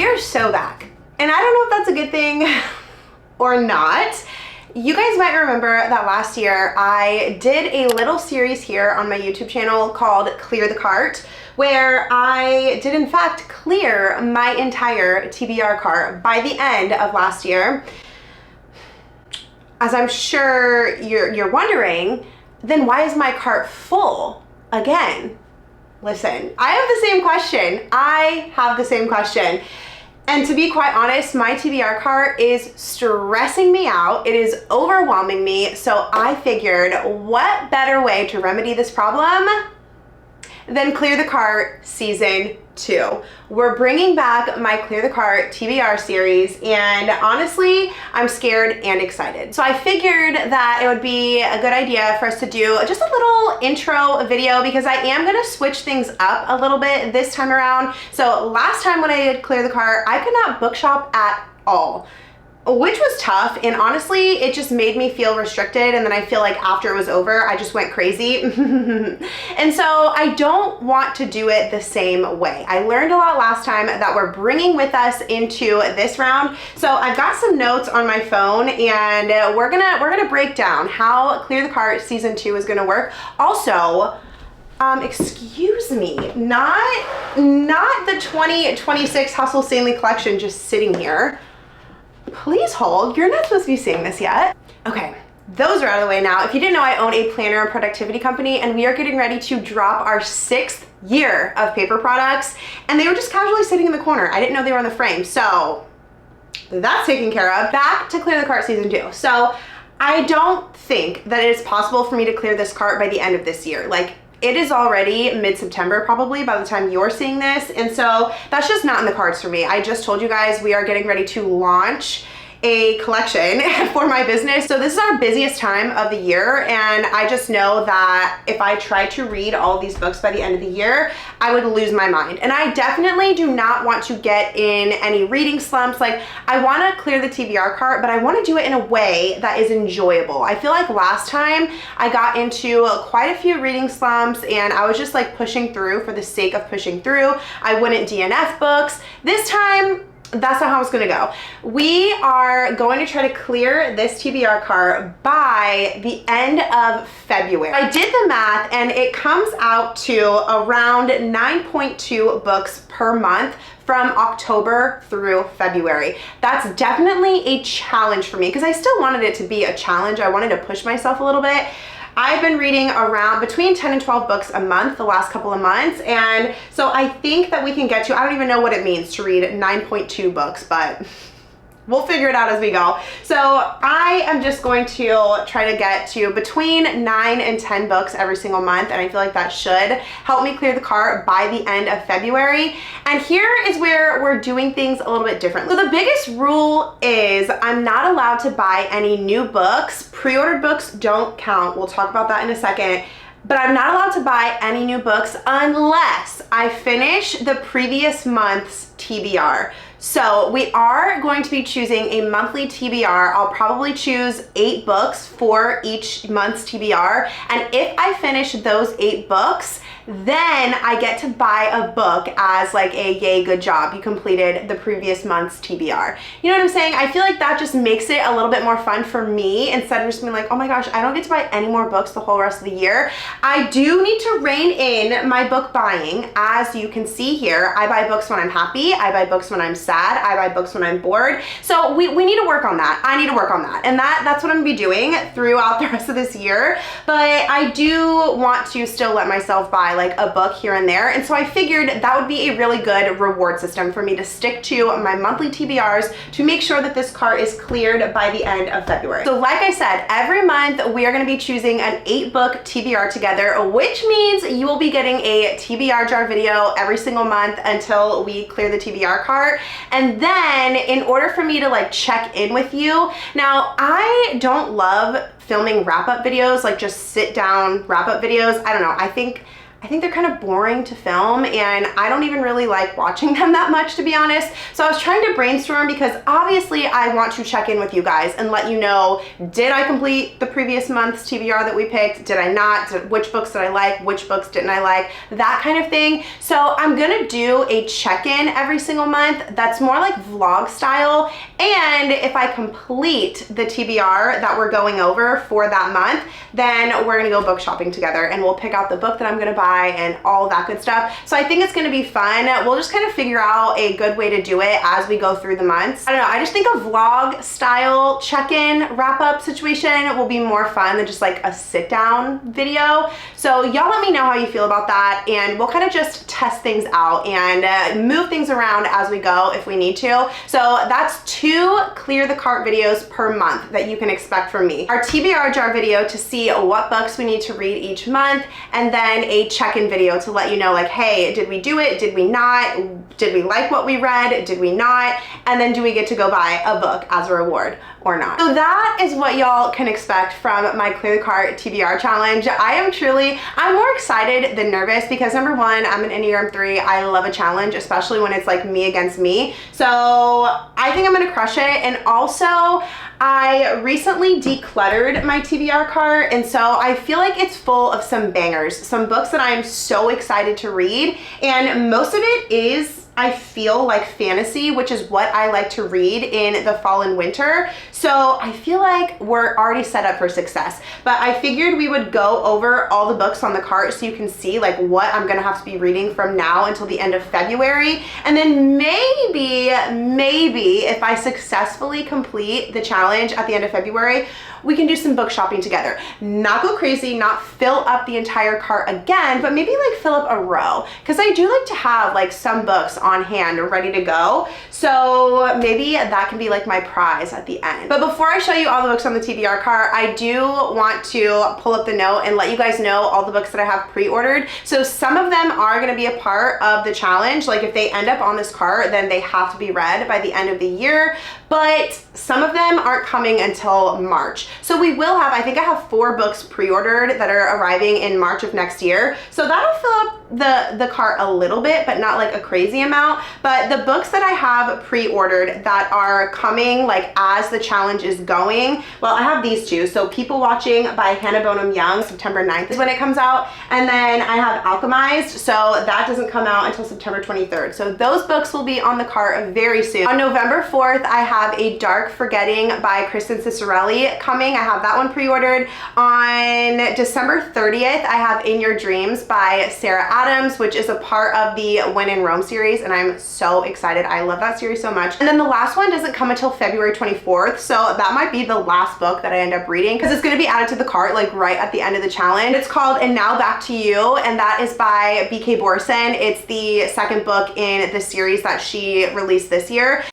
are so back. And I don't know if that's a good thing or not. You guys might remember that last year I did a little series here on my YouTube channel called Clear the Cart, where I did in fact clear my entire TBR cart by the end of last year. As I'm sure you're wondering, then why is my cart full again? Listen, I have the same question. I have the same question. And to be quite honest, my TBR cart is stressing me out. It is overwhelming me. So I figured, what better way to remedy this problem than Clear the Cart Season 2. We're bringing back my Clear the Cart TBR series, and honestly, I'm scared and excited. So I figured that it would be a good idea for us to do just a little intro video, because I am gonna switch things up a little bit this time around. So last time when I did Clear the Cart, I could not bookshop at all, which was tough, and honestly it just made me feel restricted, and then I feel like after it was over I just went crazy. And so I don't want to do it the same way. I learned a lot last time that we're bringing with us into this round. So I've got some notes on my phone, and we're gonna break down how Clear the Cart Season 2 is gonna work. Also, excuse me, not the 2026 Hustle Sanely collection just sitting here. Please hold, you're not supposed to be seeing this yet. Okay, those are out of the way now. If you didn't know, I own a planner and productivity company, and we are getting ready to drop our 6th year of paper products, and they were just casually sitting in the corner. I didn't know they were on the frame, so that's taken care of. Back to Clear the Cart Season 2. So I don't think that it is possible for me to clear this cart by the end of this year. Like, it is already mid-September probably by the time you're seeing this, and so that's just not in the cards for me. I just told you guys we are getting ready to launch a collection for my business. So this is our busiest time of the year, and I just know that if I tried to read all these books by the end of the year, I would lose my mind. And I definitely do not want to get in any reading slumps. Like, I want to clear the TBR cart, but I want to do it in a way that is enjoyable. I feel like last time I got into quite a few reading slumps, and I was just like pushing through for the sake of pushing through. I wouldn't DNF books. This time, that's not how it's gonna go. We are going to try to clear this TBR cart by the end of February. I did the math, and it comes out to around 9.2 books per month from October through February. That's definitely a challenge for me, because I still wanted it to be a challenge. I wanted to push myself a little bit. I've been reading around between 10 and 12 books a month the last couple of months, and so I think that we can get to, I don't even know what it means to read 9.2 books, but we'll figure it out as we go. So I am just going to try to get to between 9 and 10 books every single month, and I feel like that should help me clear the cart by the end of February. And here is where we're doing things a little bit different. So the biggest rule is I'm not allowed to buy any new books. Pre-ordered books don't count. We'll talk about that in a second. But I'm not allowed to buy any new books unless I finish the previous month's TBR. So we are going to be choosing a monthly TBR. I'll probably choose 8 books for each month's TBR. And if I finish those 8 books, then I get to buy a book as like a yay, good job, you completed the previous month's TBR. You know what I'm saying? I feel like that just makes it a little bit more fun for me, instead of just being like, oh my gosh, I don't get to buy any more books the whole rest of the year. I do need to rein in my book buying. As you can see here, I buy books when I'm happy, I buy books when I'm sad, I buy books when I'm bored. So we need to work on that. I need to work on that. And that's what I'm gonna be doing throughout the rest of this year. But I do want to still let myself buy like a book here and there. And so I figured that would be a really good reward system for me to stick to my monthly TBRs to make sure that this cart is cleared by the end of February. So like I said, every month we are gonna be choosing an 8-book TBR together, which means you will be getting a TBR jar video every single month until we clear the TBR cart. And then in order for me to like check in with you, now I don't love filming wrap-up videos, like just sit down wrap-up videos. I don't know, I think I think they're kind of boring to film, and I don't even really like watching them that much, to be honest. So I was trying to brainstorm because obviously I want to check in with you guys and let you know, did I complete the previous month's TBR that we picked? Did I not? Which books did I like? Which books didn't I like? That kind of thing. So I'm gonna do a check-in every single month that's more like vlog style, and if I complete the TBR that we're going over for that month, then we're gonna go book shopping together and we'll pick out the book that I'm gonna buy and all that good stuff. So I think it's gonna be fun. We'll just kind of figure out a good way to do it as we go through the months. I don't know, I just think a vlog style check-in wrap-up situation will be more fun than just like a sit-down video. So y'all let me know how you feel about that, and we'll kind of just test things out and move things around as we go if we need to. So that's 2 clear the cart videos per month that you can expect from me. Our TBR jar video to see what books we need to read each month, and then a check-in video to let you know, like, hey, did we do it? Did we not? Did we like what we read? Did we not? And then do we get to go buy a book as a reward or not? So that is what y'all can expect from my Clear the Cart TBR challenge. I'm more excited than nervous because number one, I'm an Enneagram 3. I love a challenge, especially when it's like me against me. So I think I'm gonna crush it. And also, I recently decluttered my TBR cart, and so I feel like it's full of some bangers, some books that I'm so excited to read, and most of it is, I feel like, fantasy, which is what I like to read in the fall and winter. So I feel like we're already set up for success. But I figured we would go over all the books on the cart so you can see like what I'm gonna have to be reading from now until the end of February. And then maybe if I successfully complete the challenge at the end of February, we can do some book shopping together. Not go crazy, not fill up the entire cart again, but maybe like fill up a row. Because I do like to have like some books on hand ready to go. So maybe that can be like my prize at the end. But before I show you all the books on the TBR cart, I do want to pull up the note and let you guys know all the books that I have pre-ordered. So some of them are gonna be a part of the challenge. Like if they end up on this cart, then they have to be read by the end of the year. But some of them aren't coming until March. So we will have, I think I have 4 books pre-ordered that are arriving in March of next year. So that'll fill up the cart a little bit, but not like a crazy amount. But the books that I have pre-ordered that are coming like as the challenge is going, well, I have these 2. So People Watching by Hannah Bonham Young, September 9th is when it comes out. And then I have Alchemized, so that doesn't come out until September 23rd. So those books will be on the cart very soon. On November 4th, I have A Dark Forgetting by Kristen Cicerelli coming. I have that one pre-ordered. On December 30th, I have In Your Dreams by Sarah Adams, which is a part of the When in Rome series, and I'm so excited. I love that series so much. And then the last one doesn't come until February 24th, so that might be the last book that I end up reading because it's going to be added to the cart like right at the end of the challenge. It's called And Now Back to You, and that is by BK Borson. It's the 2nd book in the series that she released this year.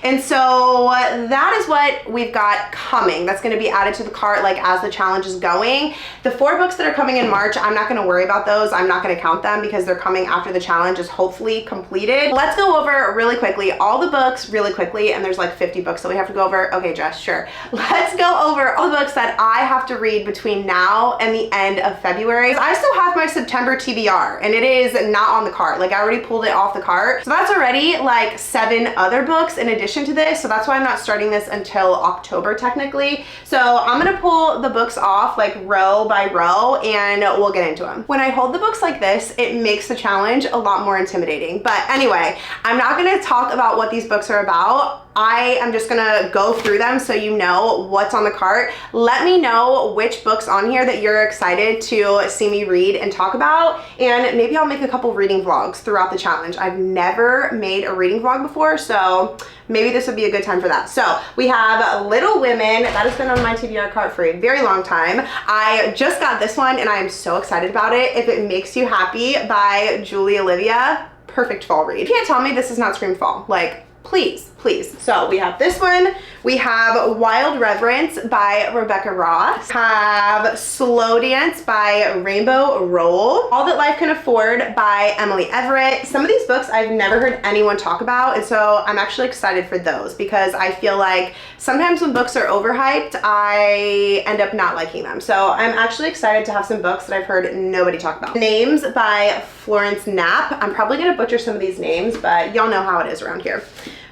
And so that is what we've got coming. That's going to be added to the cart like as the challenge is going. The 4 books that are coming in March, I'm not going to worry about those. I'm not going to count them because they're coming after the challenge is hopefully completed. Let's go over really quickly all the books really quickly, and there's like 50 books that we have to go over. Okay, Jess, sure. Let's go over all the books that I have to read between now and the end of February. I still have my September TBR, and it is not on the cart. Like I already pulled it off the cart. So that's already like 7 other books in addition to this, so that's why I'm not starting this until October technically. So I'm gonna pull the books off like row by row and we'll get into them. When I hold the books like this, it makes the challenge a lot more intimidating. But anyway, I'm not gonna talk about what these books are about. I am just gonna go through them so you know what's on the cart. Let me know which books on here that you're excited to see me read and talk about, and maybe I'll make a couple reading vlogs throughout the challenge. I've never made a reading vlog before, so maybe this would be a good time for that. So we have Little Women. That has been on my TBR cart for a very long time. I just got this one and I am so excited about it. If It Makes You Happy by Julie Olivia. Perfect fall read. You can't tell me this is not scream fall. Like, please please. So we have this one. We have Wild Reverence by Rebecca Ross. Have Slow Dance by Rainbow Roll. All That Life Can Afford by Emily Everett. Some of these books I've never heard anyone talk about, and so I'm actually excited for those because I feel like sometimes when books are overhyped, I end up not liking them. So I'm actually excited to have some books that I've heard nobody talk about. Names by Florence Knapp. I'm probably gonna butcher some of these names, but y'all know how it is around here.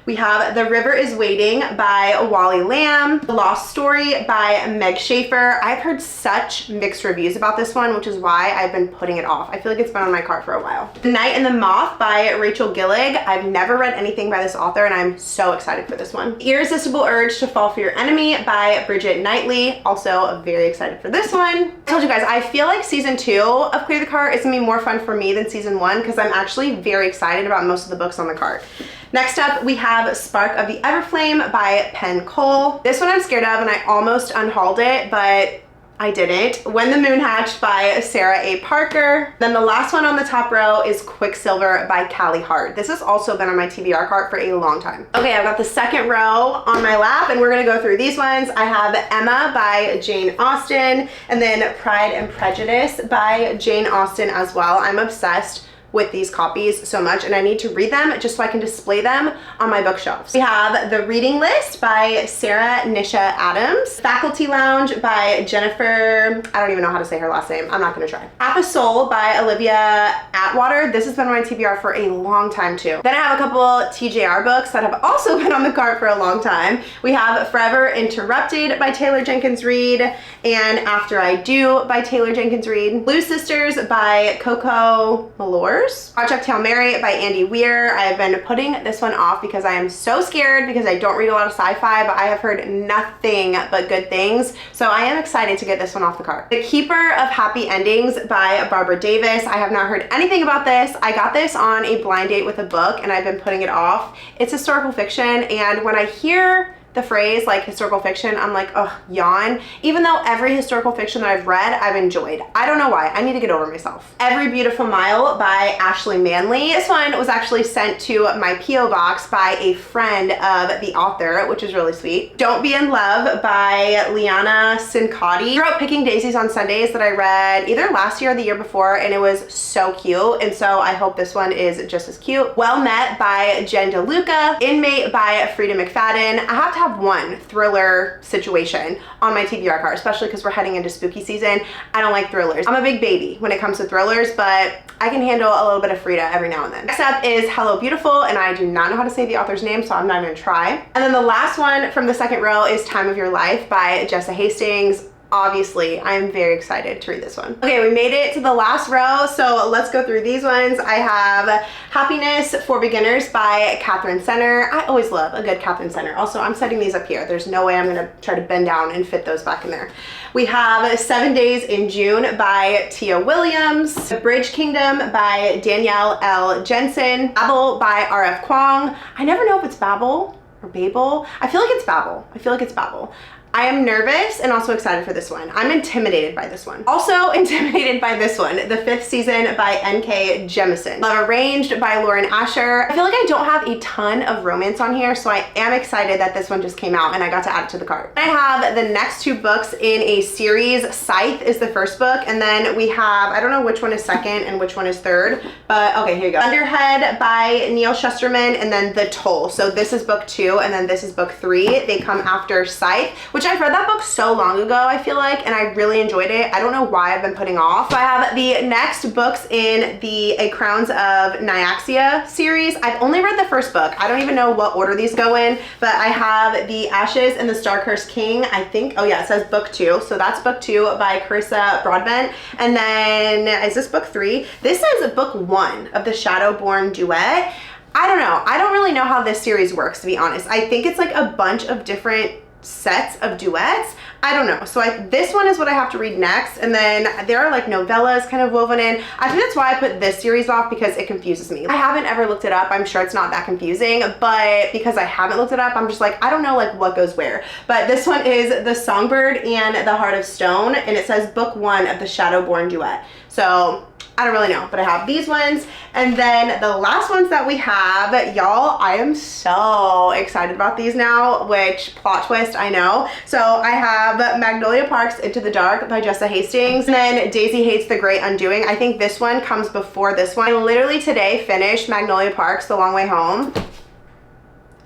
We have The River is Waiting by Wally Lamb. The Lost Story by Meg Schaefer. I've heard such mixed reviews about this one, which is why I've been putting it off. I feel like it's been on my cart for a while. The Night and the Moth by Rachel Gillig. I've never read anything by this author, and I'm so excited for this one. Irresistible Urge to Fall for Your Enemy by Bridget Knightley. Also very excited for this one. I told you guys, I feel like season 2 of Clear the Cart is gonna be more fun for me than season 1 because I'm actually very excited about most of the books on the cart. Next up, we have Spark of the Everflame by Penn Cole. This one I'm scared of, and I almost unhauled it, but I didn't. When the Moon Hatched by Sarah A. Parker. Then the last one on the top row is Quicksilver by Callie Hart. This has also been on my TBR cart for a long time. Okay, I've got the second row on my lap, and we're gonna go through these ones. I have Emma by Jane Austen, and then Pride and Prejudice by Jane Austen as well. I'm obsessed with these copies so much, and I need to read them just so I can display them on my bookshelves. We have The Reading List by Sarah Nisha Adams. Faculty Lounge by Jennifer, I don't even know how to say her last name. I'm not gonna try. Half a Soul by Olivia Atwater. This has been on my TBR for a long time too. Then I have a couple TJR books that have also been on the cart for a long time. We have Forever Interrupted by Taylor Jenkins Reid and After I Do by Taylor Jenkins Reid. Blue Sisters by Coco Malore. Project Hail Mary by Andy Weir. I have been putting this one off because I am so scared because I don't read a lot of sci-fi, but I have heard nothing but good things. So I am excited to get this one off the cart. The Keeper of Happy Endings by Barbara Davis. I have not heard anything about this. I got this on a blind date with a book and I've been putting it off. It's historical fiction, and when I hear the phrase like historical fiction, I'm like, ugh, yawn. Even though every historical fiction that I've read, I've enjoyed. I don't know why. I need to get over myself. Every Beautiful Mile by Ashley Manley. This one was actually sent to my P.O. box by a friend of the author, which is really sweet. Don't Be in Love by Liana Sincotti. I wrote Picking Daisies on Sundays that I read either last year or the year before, and it was so cute, and so I hope this one is just as cute. Well Met by Jen DeLuca. Inmate by Frida McFadden. I have to have one thriller situation on my TBR cart, especially because we're heading into spooky season. I don't like thrillers. I'm a big baby when it comes to thrillers, but I can handle a little bit of Frida every now and then. Next up is Hello Beautiful, and I do not know how to say the author's name, so I'm not gonna try. And then the last one from the second row is Time of Your Life by Jessa Hastings. Obviously, I'm very excited to read this one. Okay, we made it to the last row, so let's go through these ones. I have Happiness for Beginners by Catherine Center. I always love a good Catherine Center. Also, I'm setting these up here. There's no way I'm gonna try to bend down and fit those back in there. We have 7 Days in June by Tia Williams. The Bridge Kingdom by Danielle L. Jensen. Babel by R.F. Kuang. I never know if it's Babel or Babel. I feel like it's Babel. I feel like it's Babel. I am nervous and also excited for this one. I'm intimidated by this one. Also intimidated by this one, The Fifth Season by N.K. Jemisin. Love Arranged by Lauren Asher. I feel like I don't have a ton of romance on here, so I am excited that this one just came out and I got to add it to the cart. I have the next 2 books in a series. Scythe is the first book, and then we have, I don't know which one is second and which one is third, but okay, here you go. Thunderhead by Neil Shusterman, and then The Toll. So this is book 2, and then this is book 3. They come after Scythe, which I've read that book so long ago, I feel like, and I really enjoyed it. I don't know why I've been putting off. So I have the next books in the A Crowns of Nyaxia series. I've only read the first book. I don't even know what order these go in, but I have The Ashes and the Star-Cursed King, I think. Oh yeah, it says book 2. So that's book 2 by Carissa Broadbent. And then, is this book 3? This says book 1 of the Shadowborn Duet. I don't know. I don't really know how this series works, to be honest. I think it's like a bunch of different sets of duets. I don't know. So this one is what I have to read next, and then there are like novellas kind of woven in. I think that's why I put this series off, because it confuses me. I haven't ever looked it up. I'm sure it's not that confusing, but because I haven't looked it up, I'm just like, I don't know like what goes where. But this one is The Songbird and the Heart of Stone, and it says book 1 of the Shadowborn Duet. So I don't really know, but I have these ones. And then the last ones that we have, y'all, I am so excited about these now, which plot twist, I know. So I have Magnolia Park's Into the Dark by Jessa Hastings, and then Daisy Hates the Great Undoing. I think this one comes before this one. I literally today finished Magnolia Park's The Long Way Home.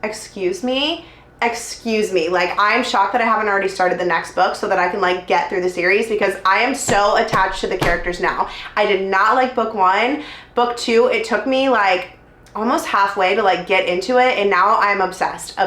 Excuse me, like I'm shocked that I haven't already started the next book so that I can like get through the series, because I am so attached to the characters now. I did not like book 1. Book 2, it took me like almost halfway to like get into it, and now I'm obsessed.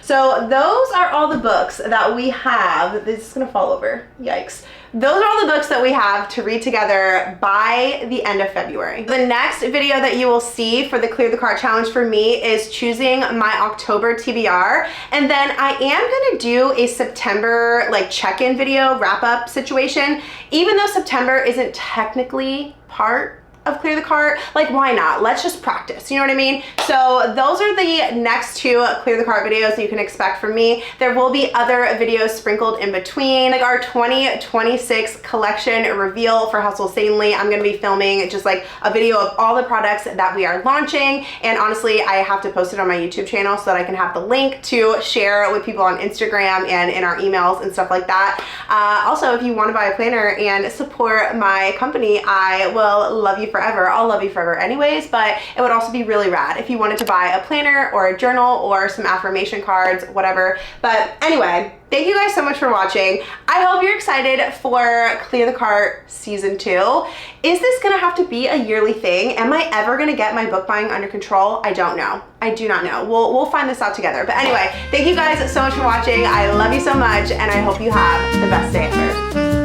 So those are all the books that we have. This is gonna fall over, yikes. Those are all the books that we have to read together by the end of February. The next video that you will see for the Clear the Cart challenge for me is choosing my October TBR. And then I am gonna do a September like check-in video, wrap-up situation. Even though September isn't technically part of Clear the Cart, like why not? Let's just practice, you know what I mean? So those are the next 2 Clear the Cart videos that you can expect from me. There will be other videos sprinkled in between, like our 2026 collection reveal for Hustle Sanely. I'm gonna be filming just like a video of all the products that we are launching, and honestly, I have to post it on my YouTube channel so that I can have the link to share with people on Instagram and in our emails and stuff like that. Also, if you wanna buy a planner and support my company, I will love you forever. I'll love you forever anyways, but it would also be really rad if you wanted to buy a planner or a journal or some affirmation cards, whatever. But anyway, thank you guys so much for watching. I hope you're excited for Clear the Cart season 2. Is this gonna have to be a yearly thing? Am I ever gonna get my book buying under control? I don't know. I do not know. We'll find this out together. But anyway, thank you guys so much for watching. I love you so much, and I hope you have the best day ever.